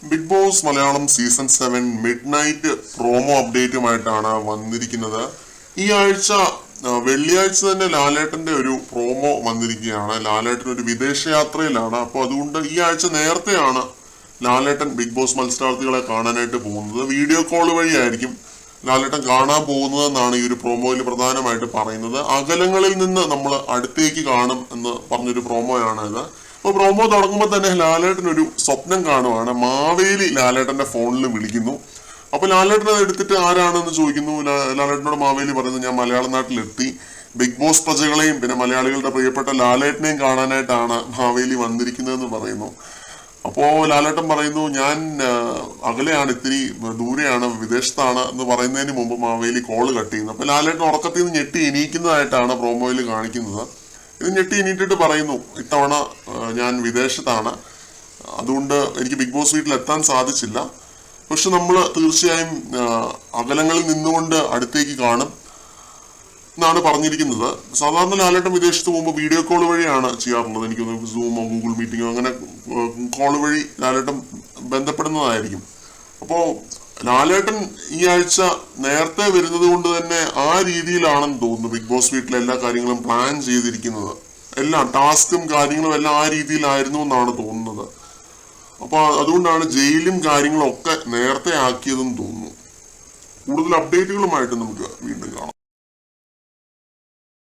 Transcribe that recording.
Big Boss Malayalam season 7 midnight promo അപ്ഡേറ്റുമായിട്ടാണ് വന്നിരിക്കുന്നത്. ഈ ആഴ്ച വെള്ളിയാഴ്ച തന്നെ ലാലേട്ടന്റെ ഒരു പ്രോമോ വന്നിരിക്കുകയാണ്. ലാലേട്ടൻ ഒരു വിദേശയാത്രയിലാണ്. അപ്പോൾ അതുകൊണ്ട് ഈ ആഴ്ച നേരത്തെയാണ് ലാലേട്ടൻ ബിഗ് ബോസ് മത്സരാർത്ഥികളെ കാണാനായിട്ട് പോകുന്നത്. വീഡിയോ കോൾ വഴിയായിരിക്കും ലാലേട്ടൻ കാണാൻ പോകുന്നതെന്നാണ് ഈ ഒരു പ്രോമോയിൽ പ്രധാനമായിട്ട് പറയുന്നത്. അകലങ്ങളിൽ നിന്ന് നമ്മൾ അടുത്തേക്ക് കാണും എന്ന് പറഞ്ഞൊരു പ്രോമോയാണ് ഇത്. അപ്പൊ പ്രോമോ തുടങ്ങുമ്പോൾ തന്നെ ലാലേട്ടൻ ഒരു സ്വപ്നം കാണുവാണ്. മാവേലി ലാലേട്ടന്റെ ഫോണിൽ വിളിക്കുന്നു. അപ്പൊ ലാലേട്ടൻ അത് എടുത്തിട്ട് ആരാണെന്ന് ചോദിക്കുന്നു. ലാലേട്ടനോട് മാവേലി പറയുന്നു, ഞാൻ മലയാള നാട്ടിലെത്തി, ബിഗ് ബോസ് പ്രജകളെയും പിന്നെ മലയാളികളുടെ പ്രിയപ്പെട്ട ലാലേട്ടനെയും കാണാനായിട്ടാണ് മാവേലി വന്നിരിക്കുന്നതെന്ന് പറയുന്നു. അപ്പോ ലാലേട്ടൻ പറയുന്നു, ഞാൻ അകലെയാണ്, ഇത്തിരി ദൂരെയാണ്, വിദേശത്താണ് എന്ന് പറയുന്നതിന് മുമ്പ് മാവേലി കോള് കട്ട് ചെയ്യുന്നു. അപ്പൊ ലാലേട്ടൻ ഉറക്കത്തിൽ നിന്ന് ഞെട്ടി എണീക്കുന്നതായിട്ടാണ് പ്രോമോയിൽ കാണിക്കുന്നത്. ഇത് ഞെട്ടി എണീറ്റിട്ട് പറയുന്നു, ഇത്തവണ ഞാൻ വിദേശത്താണ്, അതുകൊണ്ട് എനിക്ക് ബിഗ് ബോസ് വീട്ടിൽ എത്താൻ സാധിച്ചില്ല, പക്ഷെ നമ്മൾ തീർച്ചയായും അകലങ്ങളിൽ നിന്നുകൊണ്ട് അടുത്തേക്ക് കാണും എന്നാണ് പറഞ്ഞിരിക്കുന്നത്. സാധാരണ ലാലേട്ടൻ വിദേശത്ത് പോകുമ്പോൾ വീഡിയോ കോൾ വഴിയാണ് ചെയ്യാറുള്ളത്. എനിക്ക് തോന്നുന്നു സൂമോ ഗൂഗിൾ മീറ്റിങ്ങോ അങ്ങനെ കോൾ വഴി ലാലേട്ടൻ ബന്ധപ്പെടുന്നതായിരിക്കും. അപ്പോൾ ലാലേട്ടൻ ഈ ആഴ്ച നേരത്തെ വരുന്നത് കൊണ്ട് തന്നെ ആ രീതിയിലാണെന്ന് തോന്നുന്നു ബിഗ് ബോസ് വീട്ടിലെ എല്ലാ കാര്യങ്ങളും പ്ലാൻ ചെയ്തിരിക്കുന്നത്. എല്ലാം ടാസ്കും കാര്യങ്ങളും എല്ലാം ആ രീതിയിലായിരുന്നു എന്നാണ് തോന്നുന്നത്. അപ്പൊ അതുകൊണ്ടാണ് ജയിലും കാര്യങ്ങളും ഒക്കെ നേരത്തെ ആക്കിയതെന്ന് തോന്നുന്നു. കൂടുതൽ അപ്ഡേറ്റുകളുമായിട്ട് നമുക്ക് വീണ്ടും കാണാം.